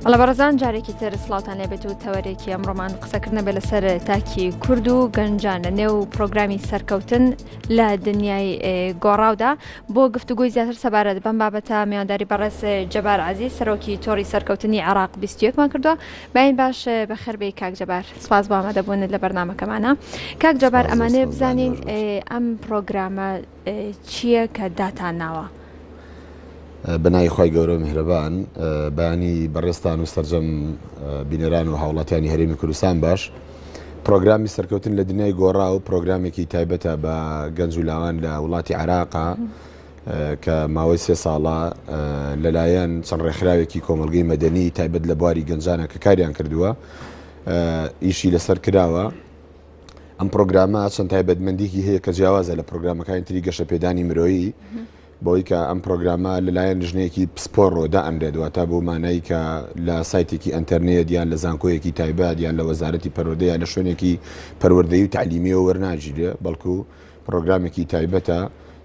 بەڵە بەڕێزان جارێکی تر سڵاوتان لێبێت و تەوەرێکی ئەمڕۆمان قسەکردنە بێ لەسەر تاکی کورد و گەنجان لە نێو پرۆگرامی سەرکەوتن لە دنیای گۆڕاودا بۆ گفتوگوی زیاتر سەبارەت بەم بابەتە میوانداری بەڕێز جەبار عەزیز سەرۆکی تۆڕی سەرکەوتنی عێراق 21مان کردووە. باین باش بەخێربێی کاک جەبار، سپاس بۆ ئامادەبوونت لە بەرنامەکەمانە. کاک جەبار، ئەمانەیە بزانین ئەم پرۆگرامە چییە کە داتان ناوە؟ بەناوی خی گەورە میهرەبان، بەیانی بەڕێستان و سەرجەم بینەران و هاوڵاتیانی هەرێمی کوردستان باش. پرۆگرامی سەرکەوتن لە دنیای گۆڕا و پرۆگرامێکی تایبەتە بە گەنج و لاوان لە وڵاتی عێراقا کە ماوەی 3 ساڵە لەلایەن چەند ڕێکخراوێکی کۆمەڵگەی مەدەنی تایبەت لە بواری گەنجانە کە کاریان کردووە ئیشی لەسەر کراوە. ئەم پرۆگرامە چەند تایبەتمەندێکی هەیە کە جیاوازە لە پرۆگرامەکانی تری گەشەپێدانی مرۆیی، بۆی کە ئەم پرۆگرامە لەلایەن ژنەیەکی پسپۆڕۆدا ئەندێتەوە تا بۆ مانایی کە لە سایتێکی ئەنتەرنێت یان لە زانکۆیەکی تایبەت یان لە وەزارەتی پەروەردە یان لە شوێنێکی پەروەردەیی و تعلیمیەوە وەرناگیرێ، بەڵکو پرۆگرامێکی تایبەتە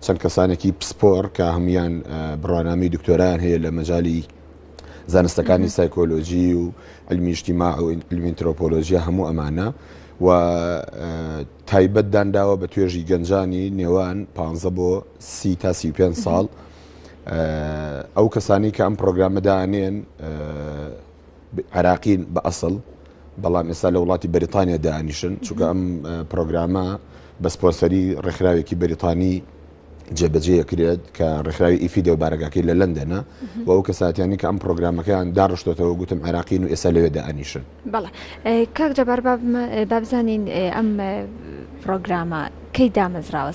چەند کەسانێکی پسپۆڕ کە هەمویان بڕوانامی دکتۆرایان هەیە لە مەجای زانستەکانی سایکۆلۆژی و علمی ئیجتیماع و علمی ئەنترۆپۆلۆژیا هەموو ئەمانە و تایبەت دانراوە بە توێژی گەنجانی نێوان 15 بۆ 30 تا 35 ساڵ. ئەو کەسانی کە ئەم پرۆگرامە دانێن عێراقین بە ئەسڵ، بەڵام ئێستا لە وڵاتی بەریتانیا دانیشن، چونکە ئەم پرۆگرامە بە سپۆنسەری ڕێکخراوێکی بەریتانی جێبەجێ کرێت کە ڕێکخراوی ئیفیدە و بارگاکەی لە لەندەنە و ئەو کەساتیانی کە ئەم پرۆگرامەکەیان داڕشتۆتەوە گوتم عێراقین و ئێستا لەوێ دانیشن. بەڵێ کاک جەبار، بابزانین ئەم پرۆگرامە کەی دامەزراوە؟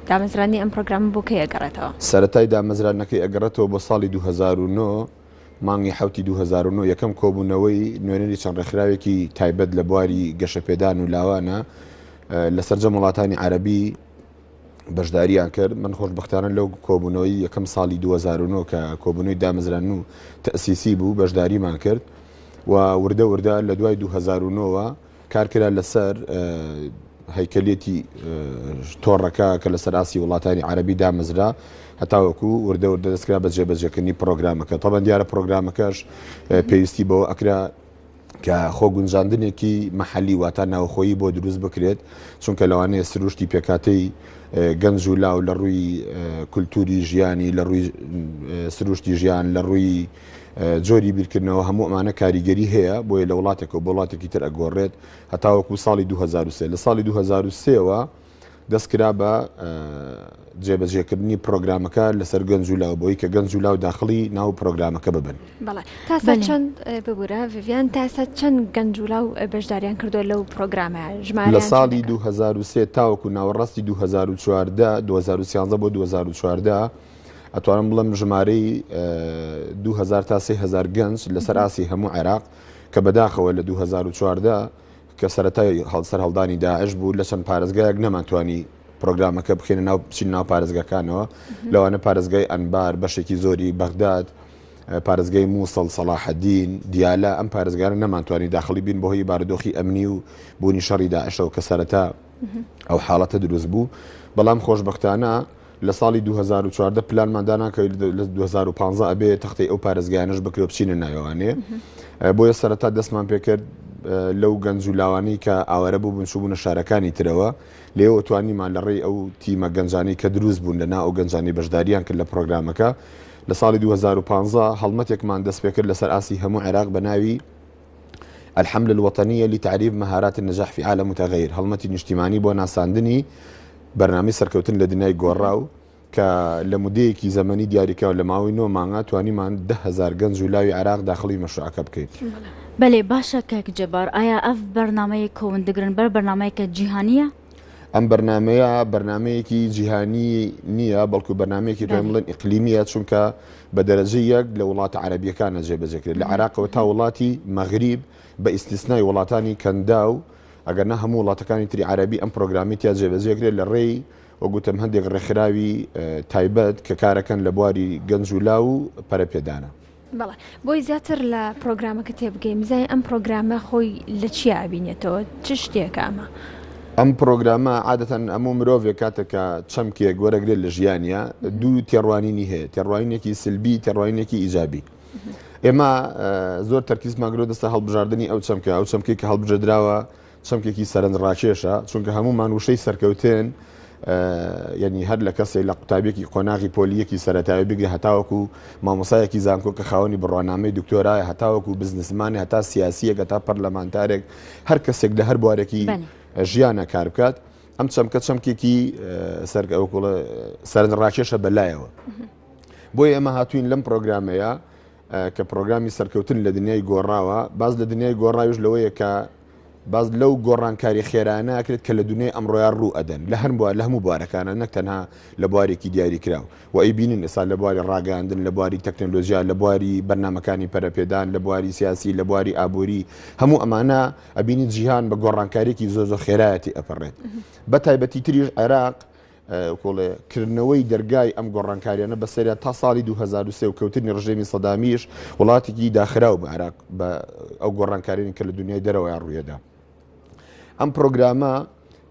دامەزرانی ئەم پرۆگرامە بۆ کەی ئەگەڕێتەوە؟ سەرەتای دامەزرانەکەی ئەگەڕێتەوە بۆ ساڵی 2009 مانگی حوتی 2009 یەکەم کۆبوونەوەی نوێنەری چەند ڕێکخراوێکی تایبەت لە بواری گەشەپێدان و لاوانە لە سەرجەم وڵاتانی عەرەبی بەشداریان کرد. من خۆشبەختانە لەو کۆبوونەوەی یەکەم ساڵی 2009 کە کۆبوونەوەی دامەزران و تەسیسی بوو بەشداریمان کرد و وردە وردە لە دوای 2009 کارکرا لەسەر هەیکەلێتی تۆڕەکە کە لەسەر ئاسی وڵاتانی عەرەبی دامەزرا هەتاوەکو وردە وردە دەستکرا بە جێبەجێکردنی پرۆگرامەکە. تەڵەن دیارە پرۆگرامەکەش پێویستی بەوە ئەکرا کە خۆگونجاندنێکی مەحەلی واتە ناوخۆیی بۆ دروست بکرێت، چونکە لەوانەیە سروشتی پێکاتەی گەنج و لاو لە ڕووی کولتوری ژیانی، لە ڕووی سروشتی ژیان، لە ڕووی جۆری بیرکردنەوە هەموو ئەمانە کاریگەری هەیە، بۆیە لە وڵاتێک و وڵاتێکی تر ئەگۆڕێت هەتاوەکو ساڵی 2003. لە ساڵی 2003ەوە دەستکرا بە جێبەجێکردنی پرۆگرامەکە لەسەر گەنج و لاو، بۆی کە گەنج و لاو داخڵی ناو پرۆگرامەکە ببن. بەڵێ تاسا چەند ببوورە ڤیڤیان، تاسا چەند گەنج و لاو بەشداریان کردو لەو پرۆگرامە؟ ژمارەیان لە ساڵی 2003 تاوەکو ناوەڕاستی 2014 2013 بۆ 2014 ئەتوانم بڵم ژمارەی 2000 تا 3000 گەنج لەسەر ئاسی هەموو عێراق کە بەداخەوە لە 2014 کە سەرەتای هەڵسەر هەڵدانی داعش بوو لە چەند پارێزگایەک نەمانتوانی پرۆگرامەکە بخێنە ناو بچین ناو پارێزگاکانەوە. لەوانە پارێزگای ئەنبار، بەشێکی زۆری بەغداد، پارێزگای مووسڵ، سەلاحەدین، دیالە، ئەم پارێزگارە نەمانتوانی داخڵی بین بەهۆی بارودۆخی ئەمنی و بوونی شەڕی داعشەوە کە سەرەتا ئەو حاڵەتە دروست بوو. بەڵام خۆشبەختانە لە ساڵی 2014 پلانمان دانا کە لە 2015 ئەبێ تەختەی ئەو پارێزگایانەش بکرێ بچینە ناوێوانێ. بۆیە سەرەتا دەستمان پێکرد لەو گەنج و لاوانی کە ئاوارە بوو بنچوبوونە شارەکانی ترەوە، لێەوە توانیمان لە ڕێی ئەو تیمە گەنجانی کە دروست بوون لەنا ئەو گەنجانی بەشداریان کرد لە پرۆگرامەکە. لە ساڵی 2015 هەڵمەتێکمان دەست پێ کرد لەسەر ئاسی هەموو عێراق بە ناوی الحملة الوطنية لتعريف مهارات النجاح في عالم متغير، هەڵمەتی نیشتیمانی بۆ ناساندنی بەرنامەی سەرکەوتن لە دنیای گۆڕاو کە لە مودەیەکی زەمەنی دیاریکەوە لە ماوەی 9 مانگە توانیمان 10,000 گەنج و لاوی عێراق داخڵی مەشروعەکە بکەیت. بەڵێ باشە کاک جەبار، ئایا ئەف بەرنامەیە کۆوەندەگرن بەر بەرنامەیەکە جیهانیە؟ ئەم بەرنامەیە بەرنامەیەکی جیهانی نییە، بەڵکو بەرنامەیەکی پێم بڵێن ئیقلیمیە، چونکە بە دەرەجەی یەک لە وڵاتە عەرەبیەکانە جێبەجێکرێت لە عێراقەوە تا وڵاتی مەغریب بە ئیستیسنای وڵاتانی کەندا و ئەگەرنە هەموو وڵاتەکانی تری عەرەبی ئەم پرۆگرامی تیا جێبەجێکرێت لە ڕێی وەگوتم هەندێک ڕێکخراوی تایبەت کە کارەکەن لە بواری گەنج و لاو و پەرەپێدانە. بەڵێ بۆی زیاتر لە پرۆگرامەکە تێبگەین بزانین ئەم پرۆگرامە خۆی لە چی ئابینێتەوە؟ چ شتێکە ئەمە؟ ئەم پرۆگرامە عادەتەن ئەموو مرۆڤێک کاتێکە چەمکێک وەرەگرێت لە ژیانیا دوو تێڕوانینی هەیە، تێڕوانینێکی سلبی، تێڕوانینێکی ئیجابی. ئێمە زۆر تەرکیزمان کرۆ دەستە هەڵبژاردننی ئەو چەمکەی کە هەڵبژێدراوە چەمکێکی سەرنجڕاکێشە چونکە هەمومان وشەی سەرکەوتێن یعنی هەر لە کەسێک لە قوتابێکی قۆناغی پۆلیەکی سەرەتاوی بگرێ هەتاوەکو مامۆسایەکی زانکۆ کە خاوەنی بڕوانامەی دکتۆرایە هەتاوەکو بزنسمانی هەتا سیاسیەک هەتا پەرلەمانتارێک هەر کەسێک لە هەر بوارێکی ژیانە کار بکات ئەم چەمکێکی سەرنجڕاکێشە بەلایەوە بۆیە ئێمە هاتوین لەم پرۆگرامەیە کە پرۆگرامی سەرکەوتن لە دنیای گۆڕاوە باز لە دنیای گۆڕاویش لەوەیە کە باز لەو گۆڕانکاری خێرانە ئەکرێت کە لە دنیای ئەمڕۆیان ڕوو ئەدەن لە هەموو بوارەکانە نەک تەنها لە بوارێکی دیاری کراوە و ئەی بینین ئێستا لە بواری ڕاگەاندن لە بواری تەکنۆلۆژیا لە بواری بەرنامەکانی پەرەپێدان لە بواری سیاسی لە بواری ئابووری هەموو ئەمانە ئەبینی جیهان بە گۆڕانکاریێکی زۆ خێرایەتی ئەپەڕێت بە تایبەتی تریش عێراق کردنەوەی دەرگای ئەم گۆڕانکاریانە بەسەریا تا ساڵی 2003 و کەوتنی ڕژێمی سەدامیش وڵاتێکی داخراو بە عێراق بە ئەو گۆڕانکارانی کە لە دنیای دەرەوەیان ڕوویەدا ئەم پرۆگرامە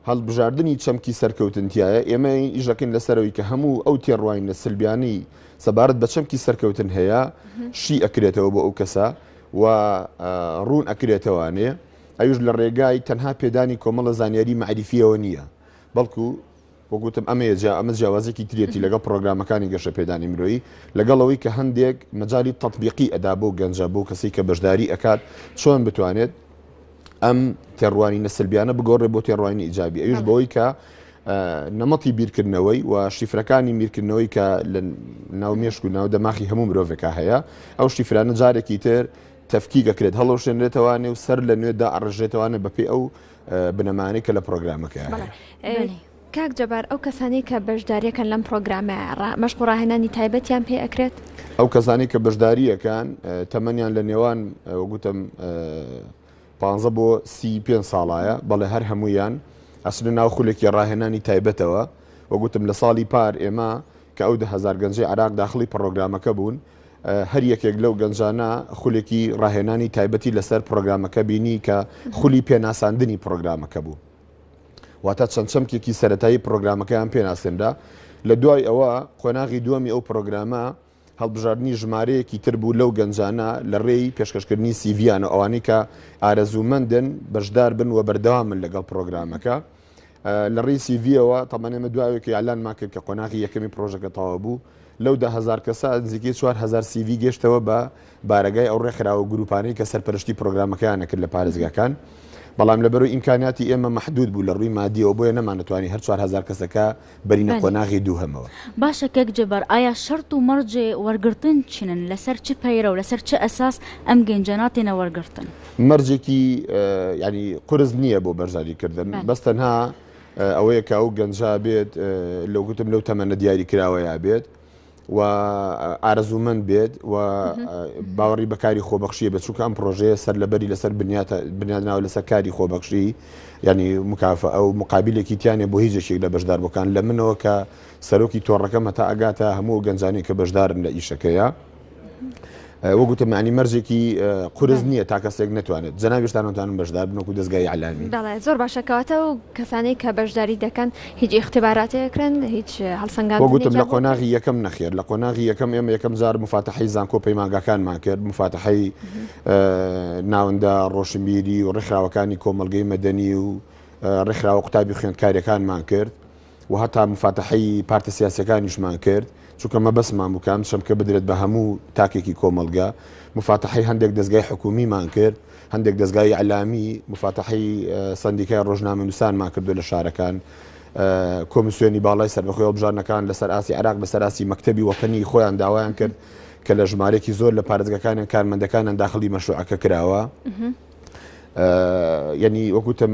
هەڵبژاردننی چەمکی سەرکەوتنتیایە ئێمە ئیژەکەین لەسەرەوەی کە هەموو ئەو تێڕواین لە سلبیانی سەبارەت بە چەمکی سەرکەوتن هەیە شی ئەکرێتەوە بۆ ئەو کەسە و ڕوون ئەکرێتەوانێ ئەوش لە ڕێگای تەنها پێدانی کۆمەڵە زانیاری معریفیەوە نییە بەڵکو وەگوتم ئەمە جیاوازێکی ترێتی لەگەڵ پرۆگرامەکانی گەشە پێدانی مرۆیی لەگەڵەوەی کە هەندێک مەجای تەطبیقی ئەدا بۆ گەنجە بۆ کەسی کە بەشداری ئەکات چۆن بتوانێت ئەم تێڕوانی نەسلبیانە بگۆڕێ بۆ تێڕوانی ئیجابی ئەوش بەوەی کە نەمەتی بیرکردنەوەی و شیفرەکانی میرکردنەوەی کە لە ناو مێشک و ناو دەماخی هەموو مرۆڤێکە هەیە ئەو شیفرانە جارێکی تر تەفکیکەکرێت هەڵەوشێنرێتەوەوانێ و سەر لە نوێدا ئەڕژێتەوانە بەپێ ئەو بنەمانەی کە لە پرۆگرامەکە هەیە. کاک جەبار ئەو کەسانی کە بەشداریەکەن لەم پرۆگرامە مەشق و ڕاهێنانی تایبەتیان پێ ئەکرێت ئەو کەسانی کە بەشداریەکان تەمەنیان لە نێوان وەگوتم 15 بۆ 35 ساڵایە بەڵێ هەر هەمویان ئەسن ناو خولێکی ڕاهێنانی تایبەتەوە وەگوتم لە ساڵی پار ئێمە کە ئەو 10,000 گەنجی عراق داخلی پرۆگرامەکە بوون هەر یەکێک لەو گەنجانە خولێکی ڕاهێنانی تایبەتی لەسەر پرۆگرامەکە بینی کە خولی پێناساندنی پرۆگرامەکە بوو واتە چەند چەمکێکی سەرەتایی پرۆگرامەکەیان پێناسێندا لە دوای ئەوە قۆناغی دووەمی ئەو پرۆگرامە هەڵبژاردننی ژمارەیەکی تر بوو لەو گەنجانە لە ڕێی پێشکەشکردنی سیڤیانە ئەوانەی کە ئارەزوومەندن بەشدار بن و بەردەوامن لەگەڵ پرۆگرامەکە لە ڕێی سیڤیەوە تەمەنێمە دوایەکە ئالانمان کرد کە قۆناغی یەکەمی پرۆژەکە تەواو بوو لەو 10,000 کەسە نزیکەی 4,000 سیڤی گەشتەوە بە بارگای ئەو ڕێکخراوە گروپانەی کە سەرپەرشتی پرۆگرامەکەیان نەکرد لە پارێزگاکان بەڵام لەبەرەوەی ئیمکانیاتی ئێمە مەحدود بوو لە ڕووی مادیەوە بۆیە نەمانەتوانی هەر 4,000 کەسەکە بەرینە قۆناغی دووهەمەوە. باشە کەک جەبار ئایا شەرت و مەرجێ وەرگرتن چنن لەسەر چ پەیرە و لەسەر چه ئەساس ئەم گەنجاناتێنە وەرگرتن؟ مەرجێکی ینی قرس نییە بۆ بەرزاریکردن بەس تەنها ئەوەیە کە ئەو گەنجا بێت لەو گوتم لەو تەمەنە دیاری کراوەیە بێت و ئارەزوومەند بێت و باوەڕی بەکاری خۆبەخشیە بێت چونکە ئەم پرۆژەیە سەر لەبەری لەسەر بنیادناوە لەسەر کاری خۆبەخشی ینی مکافە ئەو مقابلێکی تیانێ بۆ هیچ جێشێک لە بەشدار بۆکان لە منەوە کە سەرۆکی تۆڕەکەم هەتا ئەگاتە هەموو گەنجانی کە بەشدارن لە ئیشەکەیە وەگوتم معنی مەرجێکی قورس نییە تا کەسێک نتوانێت جەنابیشتانتوانن بەشدار بنەوەکو دەستگای عەلامی زۆر باشەکەواتە و کەسانی کە بەشداری دەکەن هیچ اختیباراتێکرن هیچ هەڵسەنگاندنی وەگوتم لە قۆناغی یەکەم نەخێر لە قۆناغی یەکەم ئێمە یەکەم جار مفاتەحەی زانکۆ پەیمانگاکانمان کرد مفاتەحەی ناوەندە ڕۆشنبیری و ڕێکخراوەکانی کۆمەلگەی مەدەنی و ڕێکخراوە قوتابی خوێندکاریەکانمان کرد و هەتا مفاتەحەی پارتە سیاسیەکانیشمان کرد چونکە مەبەسمان بووکەم شەمکە بدرێت بە هەموو تاکێکی کۆمەلگا مفاتەحەی هەندێک دەستگای حکومیمان کرد هەندێک دەستگای عەلامی مفاتەحەی سەندیکای ڕۆژنامەنووسانمان کردو لە شارەکان کۆمیسیۆنی باڵای سەربەخۆی هەڵبژاردنەکان لەسەر ئاسی عێراق بەسەر ئاسی مەکتەبی وەتەنی خۆیان داوایان کرد کە لە ژمارەیەکی زۆر لە پارێزگاکانیان کارمەندەکانیان داخلی مەشروعەکە کراوە یعنی وەکوتم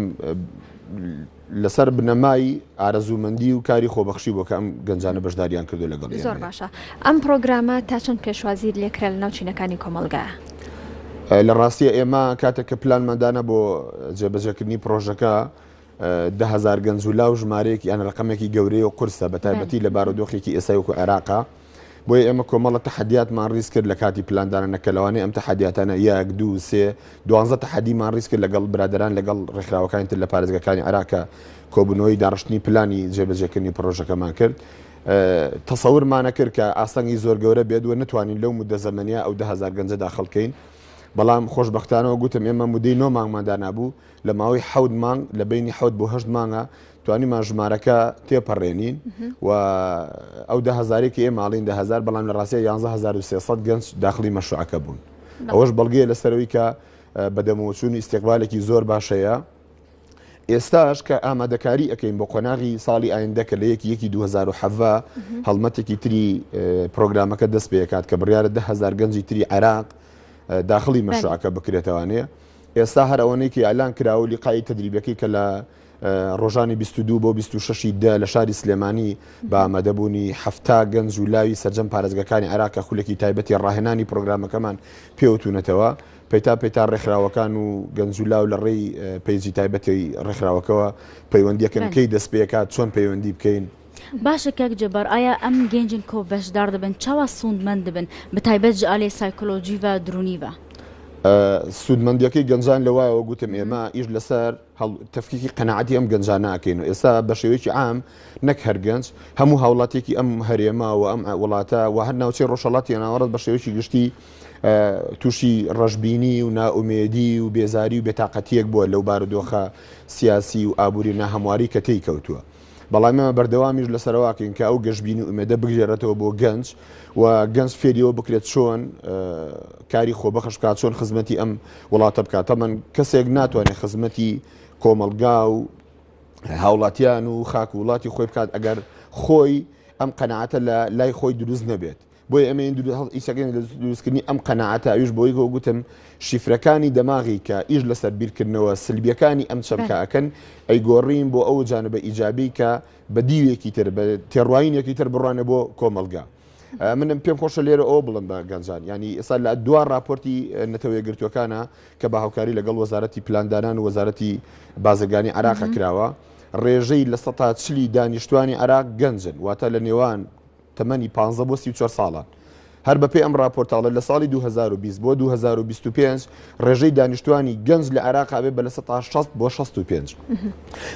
لەسەر بنەمای ئارەزوومەندی و کاری خۆبەخشی بۆ کە ئەم گەنجانە بەشداریان کردو لەگەڵ زۆر باشە ئەم پرۆگرامە تا چەند پێشوازی لێکرا لە ناوچینەکانی کۆمەلگایە لە ڕاستیە ئێمە کاتێک کە پلانمەدانە بۆ جێبەجێکردنی پرۆژەکە 10,000 گەنج و لاو ژمارەیەکی یان ڕقەمێکی گەورەی و قورسە بە تایبەتی لە بارودۆخێکی ئێستای وەکو عێراقا بۆیە ئێمە کۆمەڵە تەحەدیاتمان ڕیز کرد لە کاتی پلاندانە کە لەوانەیە ئەم تەحەدیاتانە 1 2 3 12 تەحەدیمان ڕیز کرد لەگەڵ برادران لەگەڵ ڕێکخراوەکانی تر لە پارێزگاکانی عێراق کۆبوونەوەی داڕشتنی پلانی جێبەجێکردنی پرۆژەکەمان کرد. تەسەورمانە کرد کە ئاسەنگی زۆر گەورە بێت و نتوانین لەو مدە زەمەنیە ئەو 10,000 گەنجە داخڵکەین. بەڵام خۆشبەختانەوە گوتم ئێمە مودەی 9 مانگماندا نابوو لە ماوەی 7 مانگ لە بینی 7 بۆ 8 مانگە توانیمان ژمارەکە تێپەڕێنین و ئەو 10,000ێکی ئێمە ماڵین 10,000 بەڵام لە ڕاستی 11,300 گەنج داخلی مەشروعەکە بوون. ئەوەش بەڵگەیە لەسەرەوەی کە بەدەمەوەچوونی ئیستیقبالێکی زۆر باشەیە. ئێستاش کە ئامادەکاری ئەەکەین بۆ قۆناغی ساڵی ئایندە کە لە 1 2007 هەڵمەتێکی تری پرۆگرامەکە دەست پێکات کە بڕیارە 10,000 گەنجی تری عێراق داخلی مەشروعەکە بکرێتەوانەیە. ئێستا هەر ئەوەنەیەکی ئالان کراوە لیقای تدریبەکەی کە لە ڕۆژانی 22 بۆ 26 لە شاری سلێمانی بە ئامادەبوونی 7 گەنج و لاوی سەرجەم پارێزگەکانی عێراق خولێکی تایبەتی ڕاهێنانی پرۆگرامەکەمان پێوتونەتەوە پەیتا ڕێکخراوەکان و گەنجولا و لە ڕێی پەیجی تایبەتی ڕێکخراوەکەەوە پەیوەندیەکەن کەی دەست پێکات چۆن پەیوەندی بکەین. باشە کاک جەبار ئایا ئەم گەنجن کۆ بەشدار دەبن چاوە سوودمەند دەبن بە تایبەت ژالێ سایکۆلۆژی و درونیڤە؟ سوودمەندیەکەی گەنجان لەوایەوە گوتم ئێمە ئیش لەسەر تەفکیکی قەنەعەتی ئەم گەنجانە ئەکەین و ئێستا بە شێوەیەکی عام نەک هەرگەنج هەموو هاوڵاتێکی ئەم هەرێمە و ئەم وڵاتە و هەر ناوچەی ڕۆژهەڵاتی ناوەڕەت بە شێوەیەکی گشتی تووشی ڕەشببینی و نائومێدی و بێزاری و بێتاقەتیەک بووە لەو بارودۆخە سیاسی و ئابووری ناهەمواری کە تێی کەوتووە. بەڵام ئێمە بەردەوامیش لەسەرواکەین کە ئەو گەشتبینی و ئومێدە بگرێتەوە بۆ گەنج و گەنج فێریەوە بکرێت چۆن کاری خۆبەخش بکات چۆن خزمەتی ئەم وڵاتە بکات. تەمەەن کەسێک ناتوانێت خزمەتی کۆمەلگا و هاوڵاتیان و خاک و وڵاتی خۆی بکات ئەگەر خۆی ئەم قەنەعەتە لە لای خۆی دروست نەبێت. بۆی ئەمە ئیسەکەین لە دروستکردنی ئەم قەنەعەتە ئەویش بۆی گوتم شیفرەکانی دەماغی کە ئیش لەسەر بیرکردنەوە سلبیەکانی ئەم چەمکە ئەکەن ئەیگۆڕین بۆ ئەو جانبە ئیجابی کە بە دیوێکی تر بە تێڕواینێکی تر بڕوانە بۆ کۆمەلگا. منم پێم خۆشە لێرە ئەو بڵم بە گەنجان ینی ئێستا لە دووار راپۆرتی نەتەوەی گرتوەکانە کە بە هاوکاری لەگەڵ وەزارەتی پلاندانان و وەزارەتی بازرگانی عێراق کراوە ڕێژەی لە 140 دانیشتوانی عێراق گەنجن واتە لە نێوان تەمەنی 15 بۆ 34 ساڵان. هەر بەپێی ئەم راپۆرتاڵە لە ساڵی 2020 بۆ 2025 ڕێژەی دانیشتوانی گەنج لە عێراق بێت بە لە 60 بۆ 65.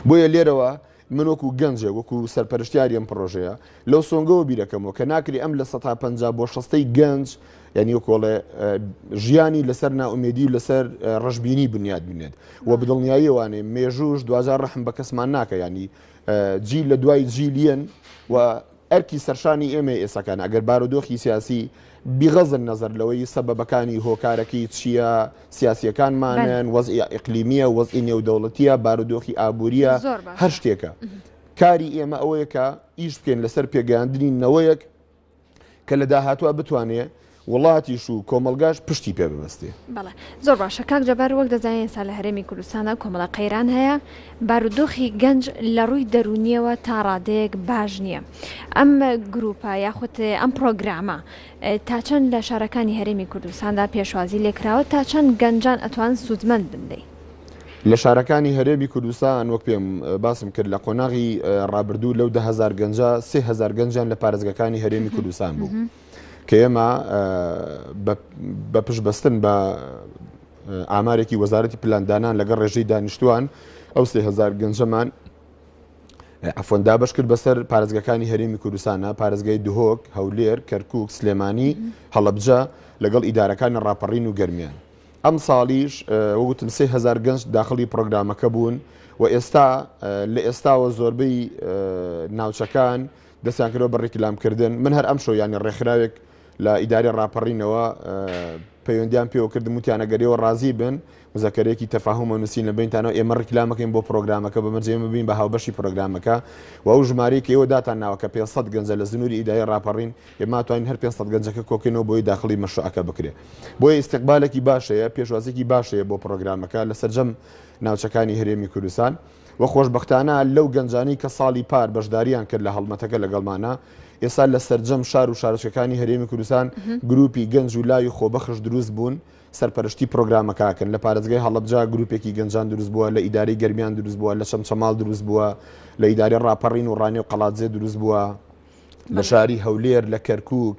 بۆیە لێرەوە من وەکو گەنجێک وەکو سەرپەرشتیاری ئەم پرۆژەیە لەو سۆنگەوە بیرەکەمەوە کە ناکری ئەم لە 150 بۆ 60 گەنج یعنی وەکۆڵێ ژیانی لەسەر ناومێدی و لەسەر ڕەشببینی بنیاد بنێت و بدڵنیاییوانێ مێژوش دوجار ڕەحم بە کەسمان ناکە ینی جیل لە دوای جیلیەن و ئەرکی سەرشانی ئێمە ئێسەکان ئەگەر بارودۆخی سیاسی بیغەزن نەزەر لەوەی سەبەبەکانی هۆکارەکەی چییە سیاسیەکانمانن وەزئی ئیقلیمیە وەزئی نێودەوڵەتیە بارودۆخی ئابووریە هەر شتێکە کاری ئێمە ئەوەیە کە ئیش بکەین لەسەر پێگەیاندنی نەوەیەک کە لە داهاتوە بتوانێت وڵاتیش و کۆمەلگاش پشتی پێ ببەستێ. بەڵێ زۆر باشە کاک جەبار وەک دەزانین ئێستا لە هەرێمی کوردستانە کۆمەڵە قەیران هەیە بارودۆخی گەنج لە ڕووی دەرونیەوە تا ڕادەیەک باش نییە. ئەم گروپە یاخود ئەم پرۆگرامە تا چەند لە شارەکانی هەرێمی کوردستاندا پێشوازی لێکراوە تا چەند گەنجان ئەتوان سوودمەند بندەی؟ لە شارەکانی هەرێمی کوردستان وەک پێم باسم کرد لە قۆناغی ڕابردوو لەو 10,000 گەنجە 3,000 گەنجان لە پارێزگەکانی هەرێمی کوردستان بوو. کە ئێمە بە پشتبەستن بە ئامارێکی وەزارەتی پلاندانان لەگەڵ ڕێژەی دانیشتوان ئەو 3,000 گەنجەمان عەفوەن دابەش کرد بەسەر پارێزگەکانی هەرێمی کوردستانە پارێزگای دهۆک، هەولێر، کەرکووک، سلێمانی، هەڵەبجە لەگەڵ ئیدارەکانی ڕاپەڕین و گەرمیان. ئەم ساڵیش وەگوتم 3,000 گەنج داخلی پرۆگرامەکە بوون و ئێستا لە ئێستاوە زۆربەی ناوچەکان دەستیان کردەوە بە ڕێکلامکردن. من هەر ئەم شۆ ینی ڕێکخراوێک لە ئیداری ڕاپەڕینەوە پەیوەندیان پێوە کردم وتیانە گەرەوە ڕازی بن مزەکەرێکی تەفاهومە نووسین لە بینتانەوە ئێمە ڕێکلامەکەین بۆ پرۆگرامەکە بەمەرجێمە بین بە هاوبەشی پرۆگرامەکە و ئەو ژمارەیەکی ئێوە داتان ناوە کە 500 گەنجە لە زنووری ئیداری ڕاپەڕین ئێمە توانین هەر 500 گەنجەکە کۆکەینەوە بۆی داخلی مەشروعەکە بکرێت. بۆیە ئیستیقبالێکی باشەیە پێشوازێکی باشەیە بۆ پرۆگرامەکە لە سەرجەم ناوچەکانی هەرێمی کوردستان و خۆشبەختانە لەو گەنجانی کە ساڵی پار بەشداریان کرد لە هەڵمەتەکە لەگەڵمانە ئێستا لە سەرجەم شار و شارچەکانی هەرێمی کوردستان گروپی گەنج و لای خۆبەخش دروست بوون سەرپەرشتی پرۆگرامەکەکەن لە پارێزگای هەڵەبجە گروپێکی گەنجان دروست بووە لە ئیداری گەرمیان دروست بووە لە چەمچەماڵ دروست بووە لە ئیداری ڕاپەڕین و ڕانێ و قەڵاتجێ دروست بووە لە شاری هەولێر لە کەرکووک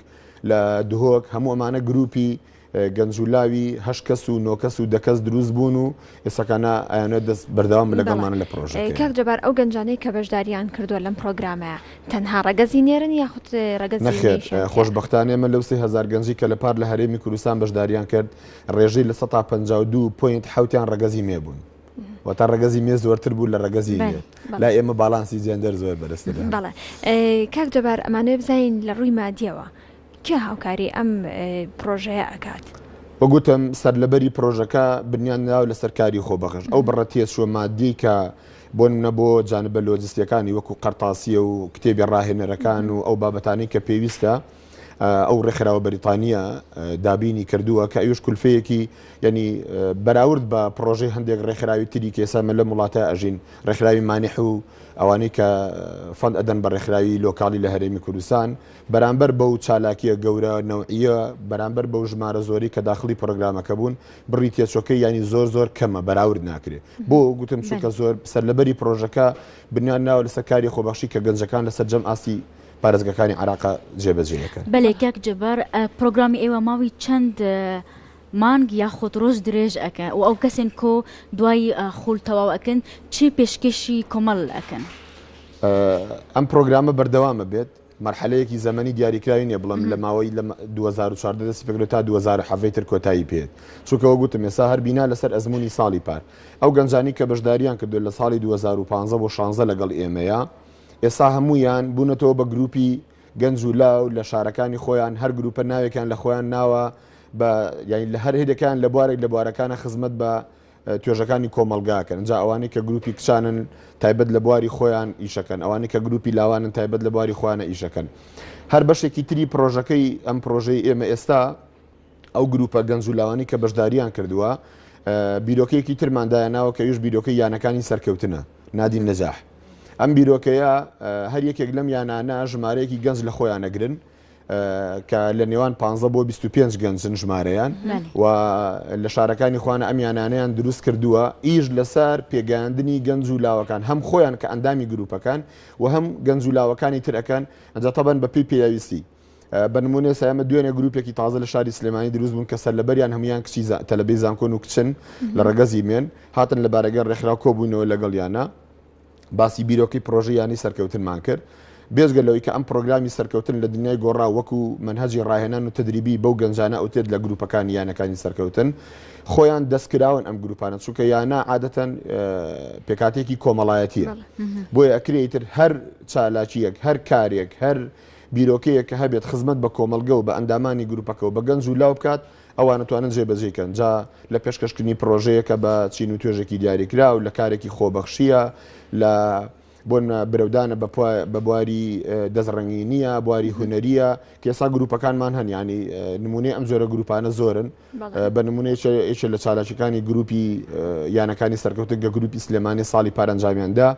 لە دهۆک هەموو ئەمانە گروپی گەنجولاوی 8 کەس و 9 کەس و 10 کەس دروست بوون و ئێستاکانە ئەیانە دەست بەردەوام لەگەڵمانە لە پرۆژەکە. کاک جەبار ئەو گەنجانەی کە بەشداریان کردووە لەم پرۆگرامەیە تەنها ڕەگەزی نێرن یاخود ڕەگەزی نەخێر خۆشبەختانە ئێمە لەو 3000 گەنجی کە لە پار لە هەرێمی کوردستان بەشداریان کرد ڕێژەی لە 152.7 ڕەگەزی مێبوون. وتا ڕەگەزی مێ زۆرتر بوو لە ڕەگەزی لا ئێمە باڵانسی جێندەر زۆر بەرزترە. بەڵێ کاک جەبار ئەمانەیە بزین لە ڕووی مادیەوە کێ هاوکاری ئەم پرۆژەیە ئەکات؟ وەگوتم سەرلەبەری پرۆژەکە بنیان ناو لە سەرکاری خۆبەخش ئەو بڕەتێت شوە مادی کە بۆ نمونە بۆ جانبە لۆجستیەکانی وەکو قەرتاسیە و کتێبی ڕاهێنەرەکان و ئەو بابەتانی کە پێویستە ئەو ڕێکخراوە بەریتانیا دابینی کردووە کە ئەوش کولفەیەکی ینی بەراورد بە پرۆژەی هەندێک ڕێکخراوی تری کە ئێستا لە وڵاتە ئەژین ڕێکخراوی مانیح و ئەوانەی کە فەند ئەدەن بە ڕێکخراوی لۆکاڵی لە هەرێمی کوردستان بەرامبەر بەو چالاکیە گەورە نەوعیە بەرامبەر بەو ژمارە زۆری کە داخلی پرۆگرامەکە بوون بڕی تێچۆکەی ینی زۆر کەمە بەراورد ناکرێت بۆ گوتم چونکە زۆر سەرلەبەری پرۆژەکە بنیان ناوە لە سەرکاری خۆبەخشی کە گەنجەکان لەسەر جەم ئاسی پارێزگەکانی عێراق جێبەجێیەکەن. بەڵێ کاک جەبار پرۆگرامی ئێوە ماوەی چەند مانگ یاخود ڕۆژ درێژ ئەکەن و ئەو کەسێن کۆ دوای خۆل تەواو ئەکەن چی پێشکەشی کۆمەڵ ئەکەن؟ ئەم پرۆگرامە بەردەوامە بێت مەرحەلەیەکی زەمەنی دیاریکراوی نیە بڵم لە ماوەی لە 2014 دەستی پێکرێت تا 2017 تر کۆتایی پێێت چونکەوە گوتم ێستا هەر بینا لەسەر ئەزمموی ساڵی پار ئەو گەنجانی کە بەشداریان کردو لە ساڵی 2015 بۆ 16 لەگەڵ ئێمەیە ئێستا هەمویان بوونەتەوە بە گروپی گەنج و لاو لە شارەکانی خۆیان هەر گروپە ناوێکیان لە خۆیان ناوە بە یعنی لە هەر هێدەکان لە بوارێک لە بوارەکانە خزمەت بە توێژەکانی کۆمەلگاکەن جا ئەوانەی کە گروپی کچانن تایبەت لە بواری خۆیان ئیشەکەن ئەوانەی کە گروپی لاوانن تایبەت لە بواری خۆیانە ئیشەکەن هەر بەشێکی تری پرۆژەکەی ئەم پرۆژەی ئێمە ئێستا ئەو گروپە گەنج و لاوانی کە بەشداریان کردووە بیرۆکەیەکی ترماندایەناوە کە یوش بیرۆکەی یانەکانی سەرکەوتنە نادی نەجاح ئەم بیرۆکەیە هەر یەکێک لەم یانانە ژمارەیەکی گەنج لە خۆیان ئەگرن کە لە نێوان 15 بۆ 25 گەنجن ژمارەیان و لە شارەکانی خوانە ئەم یانانەیان دروست کردووە ئیش لەسەر پێگەاندنی گەنج و لاوەکان هەم خۆیان کە ئەندامی گروپەکان و هەم گەنج و لاوەکانی ترەکەن ئەجا تەبەن بە پێی پێویستی بە نمونێ سایمە دوێنێ گروپێکی تازە لە شاری سلێمانی دروست بوون کە سەرلەبەریان هەمویان کچی تەلەبەی زانکۆن و کچن لە ڕەگەزی مێن هاتن لە بارەگەر ڕێکخراو کۆبوونەوە لەگەڵیانە باسی بیرۆکەی پرۆژەیانی سەرکەوتنمان کرد بێزگە لەوەی کە ئەم پرۆگرامی سەرکەوتن لە دنیای گۆڕا وەکو منهەجی ڕاهێنان و تدریبی بەو گەنجانە ئەوتێت لە گروپەکانی یانەکانی سەرکەوتن خۆیان دەستکراون ئەم گروپانە چونکە یانە عادەتەن پێکاتێکی کۆمەڵایەتیە بۆیە ئەکرێتتر هەر چالاکیەک هەر کارێک هەر بیرۆکەیە کە هەبێت خزمەت بە کۆمەلگە و بە ئەندامانی گروپەکەەوە بە گەنج و لاو بکات ئەوان توانن جێبەجێکەن جا لە پێشکەشکردنی پرۆژەیەکە بە چین و توێژێکی دیاریکرا و لە کارێکی خۆبەخشیە لە بۆن برەودانە بە بواری دەزڕەنگینیە بواری هوەریە کێسا گروپەکانمان هەن ینی نمونەی ئەم جۆرە گروپانە زۆرن بە نمونەیەکە لە چالاکیەکانی گروپی یانەکانی سەرکەوتن گە گروپی سلێمانی ساڵی پارەنجامیاندا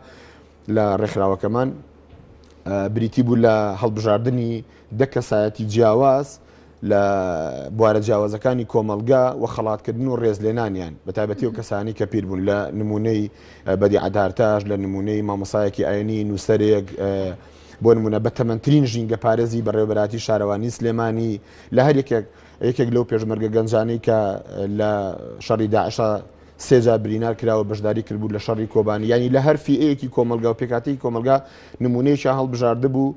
لە ڕێکخراوەکەمان بریتی بوو لە هەڵبژاردننی دەکەسایەتی جیاواز لە بوارە جیاوازەکانی کۆمەلگا و خەڵاتکردن و ڕێزلێنانیان بە تایبەتی و کەسانی کە پیر بوون لە نمونەی بەدی عەدارتاش لە نمونەی مامۆسایەکی ئاینی نووسەرێک بۆ نمونە بە تەمەنترین ژینگە پارێزی بەڕێوەبەراتی شارەوانی سلێمانی لە هەر یەکێک لەو پێشمەرگە گەنجانەی کە لە شەڕی داعشە سێجا برینار کراوە بەشداری کردبوو لە شەڕی کۆبانی ینی لە هەر فیئەیەکی کۆمەلگا و پێکاتەی کۆمەلگا نمونەیەکی هەڵبژاردە بوو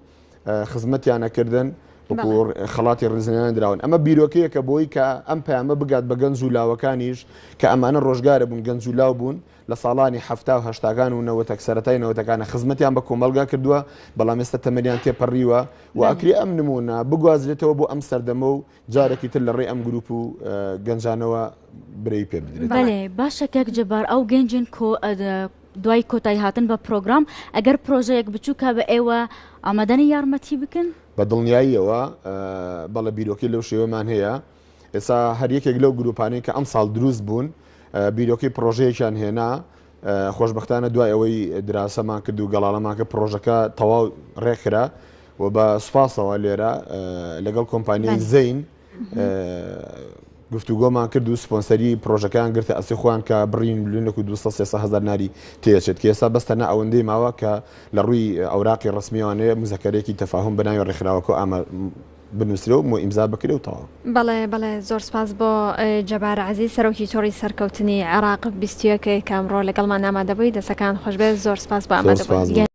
خزمەتیانەکردن خەڵاتی ڕزنیان دراون ئەمە بیرۆکەیەکە بۆی کە ئەم پەیامە بگات بە گەنج و لاوەکانیش کە ئەمانە ڕۆژگارە بوون گەنج و لاو بوون لە ساڵانی 70 و 90 سەرەتای 90ەکانە خزمەتیان بە کۆمەلگا کردووە بەڵام ئێستا تەمەنیان تێپەڕیوە و ئەکری ئەم نمونە بگوازرێتەوە بۆ ئەم سەردەمە و جارێکی تر لە ڕێی ئەم گروپ و گەنجانەوە برەی پێ بدرێت. بەڵێ باشە کاک جەبار ئەو گەنجن دوای کۆتایی هاتن بە پرۆگرام ئەگەر پرۆژەیەک بچووکە بە ئێوە ئامادەنی یارمەتی بکەن بە دڵنیاییەوە بەڵە بیرۆکی لەو شێوەمان هەیە ئێستا هەر یەکێک لەو گروپانەی کە ئەم ساڵ دروست بوون بیرۆکی پرۆژەیەکیان هێنا خۆشبەختانە دوای ئەوەی دراسەمان کرد و گەڵاڵەمان کە پرۆژەکە تەواو ڕێکرا و بە سوپاسەوە لێرە لەگەڵ کۆمپانیای زەین گفتوگۆمان کرد و سپۆنسەری پرۆژەکەیان گرتە ئەسی خۆیان کە بڕین ملیۆنێک و 200 ناری تێچێت کە ئێستا بەستەنە ئەوەندەی ماوە کە لە ڕووی ئەوراقی ڕسمیوانەیە مزەکەرێکی تەفاهم بەناوی ڕێکخراوەکە بنووسرەوە و ئیمزا بکرێتەوە. بەڵێ زۆر سپاس بۆ جەبار عەزیز سەرۆکی تۆڕی سەرکەوتنی عێراق 21 کامڕۆ لەگەڵمان ئامادەبووی دەسەکان خۆش بێ زۆر سپاس بە ئامادەبووی.